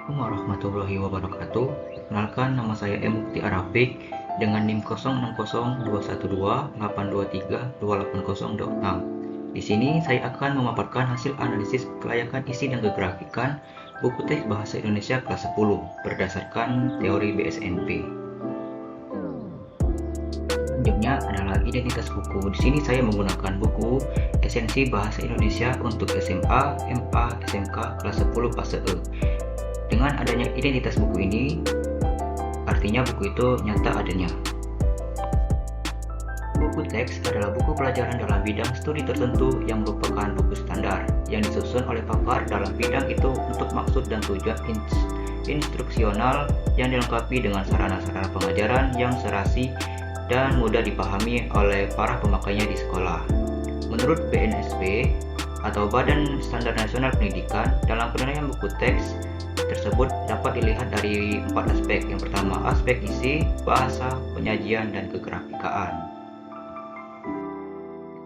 Assalamualaikum warahmatullahi wabarakatuh. Perkenalkan, nama saya M. Mukti Arafik dengan NIM 06021282302806. Di sini saya akan memaparkan hasil analisis kelayakan isi dan kegrafikan buku teks bahasa Indonesia kelas 10 berdasarkan teori BSNP. Selanjutnya adalah identitas buku. Di sini saya menggunakan buku Esensi Bahasa Indonesia untuk SMA, MA, SMK kelas 10 fase E. Dengan adanya identitas buku ini, artinya buku itu nyata adanya. Buku teks adalah buku pelajaran dalam bidang studi tertentu yang merupakan buku standar yang disusun oleh pakar dalam bidang itu untuk maksud dan tujuan instruksional yang dilengkapi dengan sarana-sarana pengajaran yang serasi dan mudah dipahami oleh para pemakainya di sekolah. Menurut BNSP atau Badan Standar Nasional Pendidikan, dalam penilaian buku teks tersebut dapat dilihat dari 4 aspek. Yang pertama, aspek isi, bahasa, penyajian, dan kegrafikaan.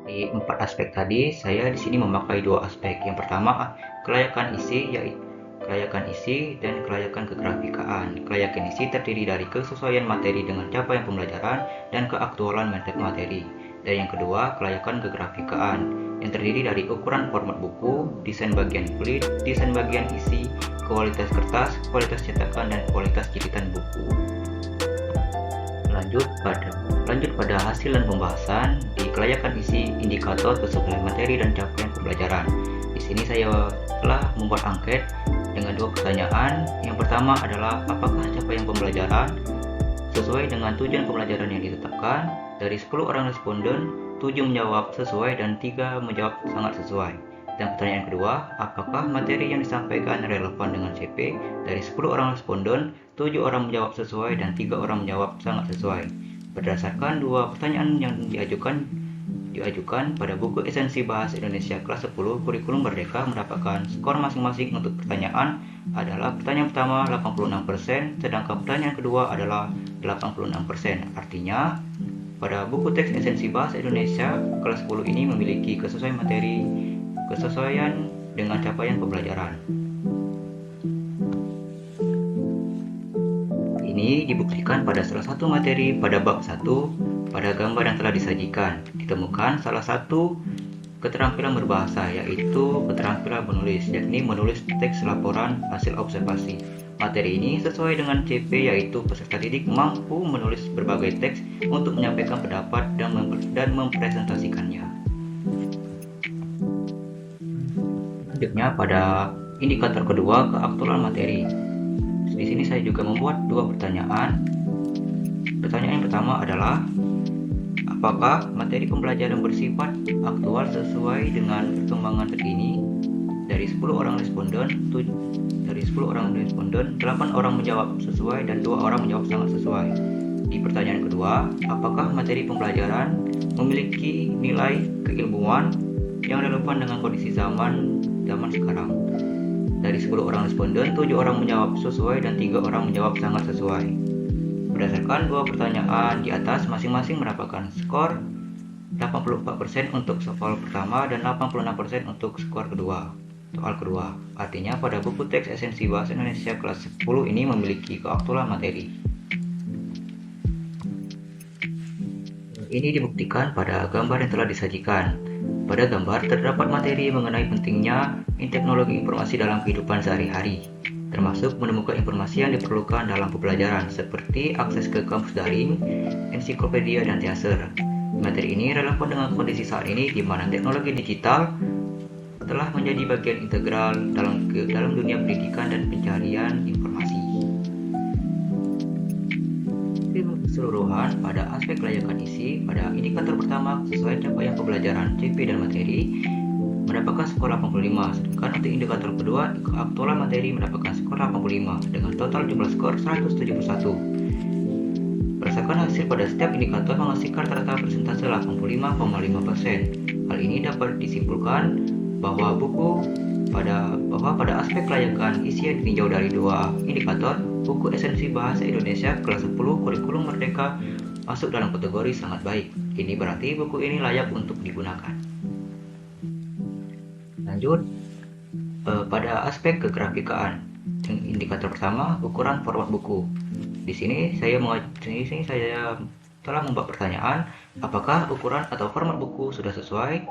Di 4 aspek tadi, saya di sini memakai 2 aspek. Yang pertama, kelayakan isi, yaitu kelayakan isi dan kelayakan kegrafikaan. Kelayakan isi terdiri dari kesesuaian materi dengan capaian pembelajaran dan keaktualan materi. Dan yang kedua, kelayakan kegrafikaan yang terdiri dari ukuran format buku, desain bagian kulit, desain bagian isi, kualitas kertas, kualitas cetakan, dan kualitas jilitan buku. Lanjut pada hasil dan pembahasan di kelayakan isi, indikator kesesuaian materi dan capaian pembelajaran. Di sini saya telah membuat angket dengan 2 pertanyaan. Yang pertama adalah apakah capaian pembelajaran sesuai dengan tujuan pembelajaran yang ditetapkan? Dari 10 orang responden, 7 menjawab sesuai dan 3 menjawab sangat sesuai. Dan pertanyaan kedua, apakah materi yang disampaikan relevan dengan CP? Dari 10 orang responden, 7 orang menjawab sesuai dan 3 orang menjawab sangat sesuai. Berdasarkan 2 pertanyaan yang diajukan pada buku Esensi Bahasa Indonesia kelas 10 Kurikulum Merdeka mendapatkan skor masing-masing. Untuk pertanyaan adalah pertanyaan pertama 86%, sedangkan pertanyaan kedua adalah 86%. Artinya pada buku teks Esensi Bahasa Indonesia kelas 10 ini memiliki kesesuaian materi, kesesuaian dengan capaian pembelajaran. Ini dibuktikan pada salah satu materi pada bab 1, pada gambar yang telah disajikan. Ditemukan salah satu keterampilan berbahasa, yaitu keterampilan menulis, yakni menulis teks laporan hasil observasi. Materi ini sesuai dengan CP, yaitu peserta didik mampu menulis berbagai teks untuk menyampaikan pendapat dan mempresentasikannya. Selanjutnya pada indikator kedua, keaktualan materi. Di sini saya juga membuat 2 pertanyaan. Pertanyaan yang pertama adalah apakah materi pembelajaran bersifat aktual sesuai dengan perkembangan terkini? Dari 10 orang responden, 8 orang menjawab sesuai dan 2 orang menjawab sangat sesuai. Di pertanyaan kedua, apakah materi pembelajaran memiliki nilai keilmuan yang relevan dengan kondisi zaman sekarang? Dari 10 orang responden, 7 orang menjawab sesuai dan 3 orang menjawab sangat sesuai. Berdasarkan 2 pertanyaan di atas, masing-masing mendapatkan skor 84% untuk soal pertama dan 86% untuk soal kedua. Artinya pada buku teks Esensi Bahasa Indonesia kelas 10 ini memiliki keaktualan materi. Ini dibuktikan pada gambar yang telah disajikan. Pada gambar terdapat materi mengenai pentingnya teknologi informasi dalam kehidupan sehari-hari, termasuk menemukan informasi yang diperlukan dalam pembelajaran seperti akses ke kamus daring, ensiklopedia, dan teaser. Materi ini relevan dengan kondisi saat ini di mana teknologi digital telah menjadi bagian integral dalam dunia pendidikan dan pencarian informasi. Keseluruhan pada aspek kelayakan isi, pada indikator pertama sesuai capaian pembelajaran CP dan materi mendapatkan skor 85, sedangkan untuk indikator kedua keaktualan materi mendapatkan skor 85 dengan total jumlah skor 171. Berdasarkan hasil pada setiap indikator menghasilkan rata-rata persentase 85,5%. Hal ini dapat disimpulkan bahwa pada aspek kelayakan isi yang ditinjau dari 2 indikator, buku Esensi Bahasa Indonesia kelas 10 Kurikulum Merdeka masuk dalam kategori sangat baik. Ini berarti buku ini layak untuk digunakan. Lanjut pada aspek kegrafikaan. Indikator pertama, ukuran format buku. Di sini saya telah membuat pertanyaan, apakah ukuran atau format buku sudah sesuai?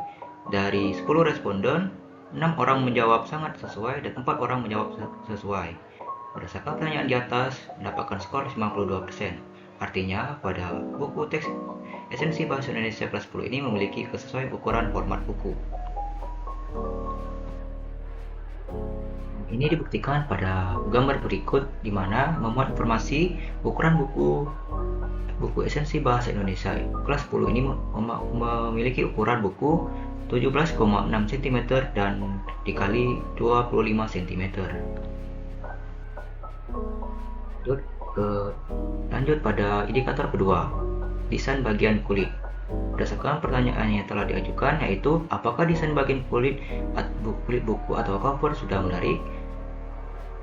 Dari 10 responden, 6 orang menjawab sangat sesuai dan 4 orang menjawab sesuai. Berdasarkan pertanyaan di atas, mendapatkan skor 52%. Artinya, pada buku teks Esensi Bahasa Indonesia kelas 10 ini memiliki kesesuaian ukuran format buku. Ini dibuktikan pada gambar berikut, di mana memuat informasi ukuran buku Esensi Bahasa Indonesia kelas 10 ini memiliki ukuran buku 17,6 cm dan dikali 25 cm. Lanjut pada indikator kedua, desain bagian kulit. Berdasarkan pertanyaan yang telah diajukan, yaitu apakah desain bagian kulit buku atau cover sudah menarik?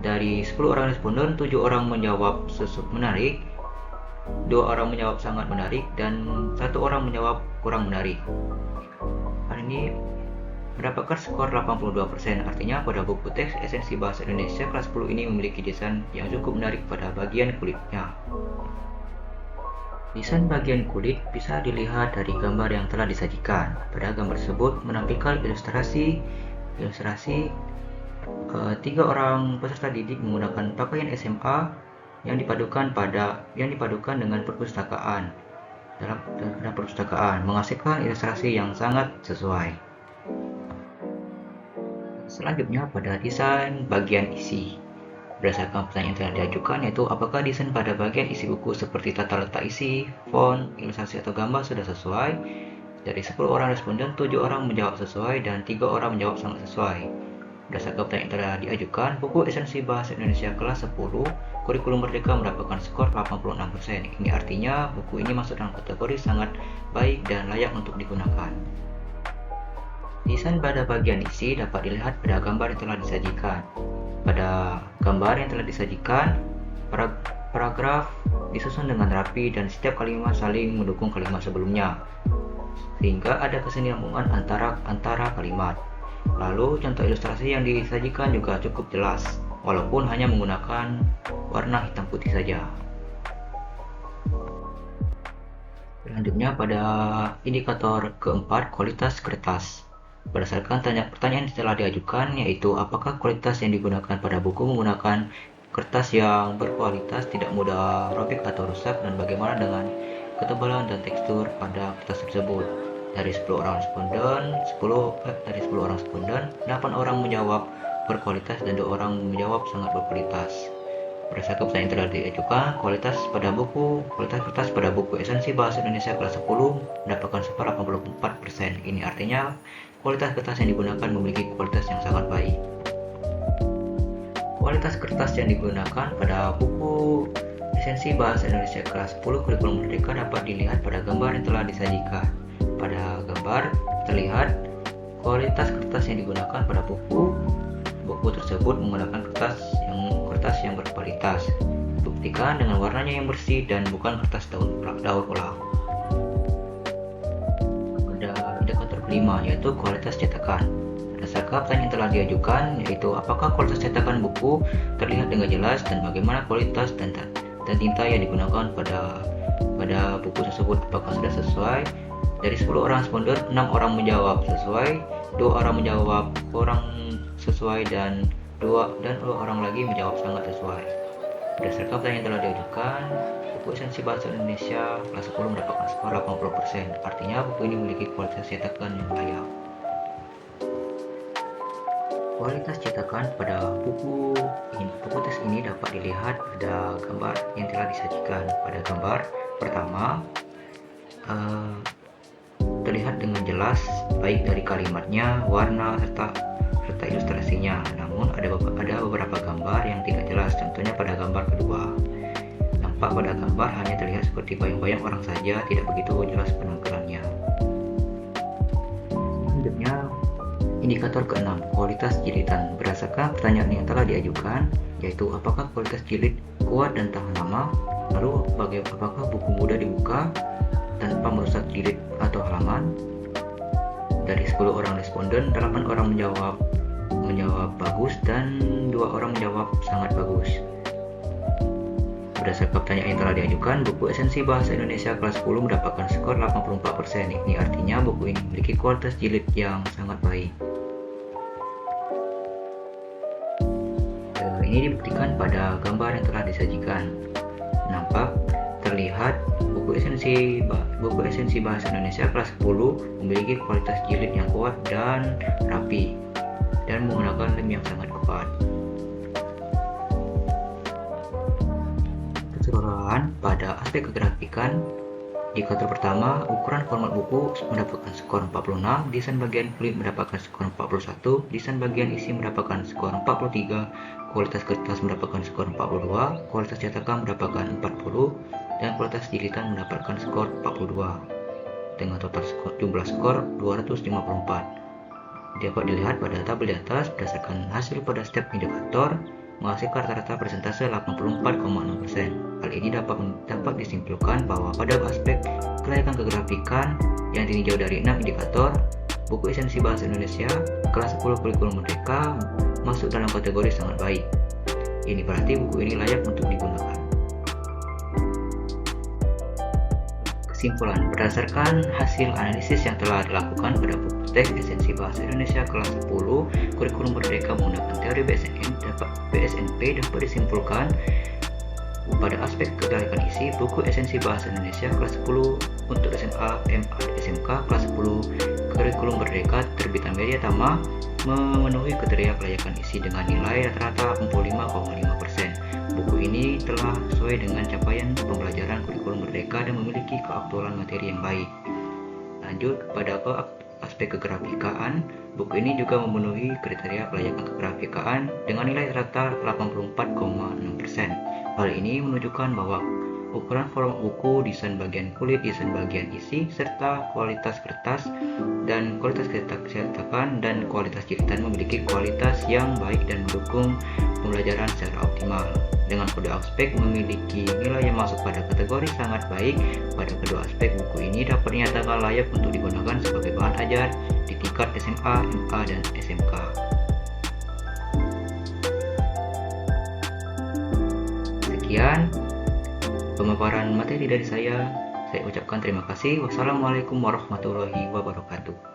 Dari 10 orang responden, 7 orang menjawab menarik, 2 orang menjawab sangat menarik, dan 1 orang menjawab kurang menarik. Hal ini mendapatkan skor 82%. Artinya pada buku teks Esensi Bahasa Indonesia kelas 10 ini memiliki desain yang cukup menarik pada bagian kulitnya. Desain bagian kulit bisa dilihat dari gambar yang telah disajikan. Pada gambar tersebut menampilkan ilustrasi 3 orang peserta didik menggunakan pakaian SMA yang dipadukan dengan perpustakaan. Dalam perpustakaan menghasilkan ilustrasi yang sangat sesuai. Selanjutnya pada desain bagian isi. Berdasarkan pertanyaan yang telah diajukan, yaitu apakah desain pada bagian isi buku seperti tata letak isi, font, ilustrasi atau gambar sudah sesuai? Dari 10 orang responden, 7 orang menjawab sesuai dan 3 orang menjawab sangat sesuai. Berdasarkan pertanyaan yang telah diajukan, buku Esensi Bahasa Indonesia kelas 10 Kurikulum Merdeka mendapatkan skor 86%. Ini artinya buku ini masuk dalam kategori sangat baik dan layak untuk digunakan. Desain pada bagian isi dapat dilihat pada gambar yang telah disajikan. Pada gambar yang telah disajikan, paragraf disusun dengan rapi dan setiap kalimat saling mendukung kalimat sebelumnya, sehingga ada kesinambungan antara kalimat. Lalu contoh ilustrasi yang disajikan juga cukup jelas, walaupun hanya menggunakan warna hitam putih saja. Selanjutnya pada indikator keempat, kualitas kertas. Berdasarkan pertanyaan yang telah diajukan, yaitu apakah kualitas yang digunakan pada buku menggunakan kertas yang berkualitas, tidak mudah robek atau rusak, dan bagaimana dengan ketebalan dan tekstur pada kertas tersebut. Dari 10 orang responden, 8 orang menjawab berkualitas dan 2 orang menjawab sangat berkualitas. Berdasarkan pertanyaan yang telah diajukan, kualitas kertas pada buku Esensi Bahasa Indonesia kelas 10 mendapatkan skor 84%. Ini artinya kualitas kertas yang digunakan memiliki kualitas yang sangat baik. Kualitas kertas yang digunakan pada buku Esensi Bahasa Indonesia kelas 10 Kurikulum Merdeka dapat dilihat pada gambar yang telah disajikan. Pada gambar terlihat kualitas kertas yang digunakan pada buku tersebut menggunakan kertas yang berkualitas. Buktikan dengan warnanya yang bersih dan bukan kertas daur ulang. Pada indikator kelima, yaitu kualitas cetakan. Berdasarkan pertanyaan yang telah diajukan, yaitu apakah kualitas cetakan buku terlihat dengan jelas dan bagaimana kualitas dan tinta yang digunakan pada buku tersebut, apakah sudah sesuai? Dari 10 orang responden, 6 orang menjawab sesuai, 2 orang menjawab kurang sesuai, dan 2 orang lagi menjawab sangat sesuai. Berdasarkan pertanyaan yang telah diajukan, buku Esensi Bahasa Indonesia kelas 10 mendapatkan skor 80%. Artinya buku ini memiliki kualitas cetakan yang layak. Kualitas cetakan pada buku teks ini dapat dilihat pada gambar yang telah disajikan. Pada gambar pertama, terlihat dengan jelas baik dari kalimatnya, warna, serta ilustrasinya. Namun ada beberapa gambar yang tidak jelas. Contohnya pada gambar kedua, nampak pada gambar hanya terlihat seperti bayang-bayang orang saja, tidak begitu jelas penampilannya. Selanjutnya, indikator ke-6, kualitas jilidan. Berdasarkan pertanyaan yang telah diajukan, yaitu apakah kualitas jilid kuat dan tahan lama, lalu apakah buku mudah dibuka tanpa merusak jilid atau halaman. Dari 10 orang responden, 8 orang menjawab menjawab bagus dan 2 orang menjawab sangat bagus. Berdasarkan pertanyaan yang telah diajukan, buku Esensi Bahasa Indonesia kelas 10 mendapatkan skor 84%. Ini artinya buku ini memiliki kualitas jilid yang sangat baik. Ini dibuktikan pada gambar yang telah disajikan. Nampak terlihat buku esensi bahasa Indonesia kelas 10 memiliki kualitas jilid yang kuat dan rapi dan menggunakan lem yang sangat kuat. Keseluruhan pada aspek kegrafikan, indikator pertama, ukuran format buku mendapatkan skor 46, desain bagian kulit mendapatkan skor 41, desain bagian isi mendapatkan skor 43, kualitas kertas mendapatkan skor 42, kualitas cetakan mendapatkan 40, dan kualitas jilidan mendapatkan skor 42. Dengan total jumlah skor 254. Dapat dilihat pada tabel di atas, berdasarkan hasil pada setiap indikator, menghasilkan rata-rata persentase 84,6%. Hal ini dapat disimpulkan bahwa pada aspek kelayakan kegrafikan yang ditinjau dari 6 indikator, buku Esensi Bahasa Indonesia kelas 10 kurikulum merdeka masuk dalam kategori sangat baik. Ini berarti buku ini layak untuk digunakan. Kesimpulan, berdasarkan hasil analisis yang telah dilakukan pada buku teks Esensi Bahasa Indonesia kelas 10 kurikulum merdeka menggunakan teori BSNP dapat disimpulkan pada aspek kelayakan isi, buku Esensi Bahasa Indonesia kelas 10 untuk SMA, MA, SMK kelas 10 kurikulum merdeka terbitan Media Tama memenuhi kriteria kelayakan isi dengan nilai rata-rata 85,5%. Buku ini telah sesuai dengan capaian pembelajaran kurikulum merdeka dan memiliki keaktualan materi yang baik. Lanjut pada aspek kegrafikaan, buku ini juga memenuhi kriteria kelayakan kegrafikaan dengan nilai rata 84,6%. Hal ini menunjukkan bahwa ukuran format buku, desain bagian kulit, desain bagian isi, serta kualitas kertas dan kualitas cetakan dan kualitas jilidan memiliki kualitas yang baik dan mendukung pembelajaran secara optimal. Dengan kedua aspek memiliki nilai yang masuk pada kategori sangat baik. Pada kedua aspek, buku ini dapat dinyatakan layak untuk digunakan sebagai bahan ajar di tingkat SMA, MA, dan SMK. Sekian pemaparan materi dari saya. Saya ucapkan terima kasih. Wassalamualaikum warahmatullahi wabarakatuh.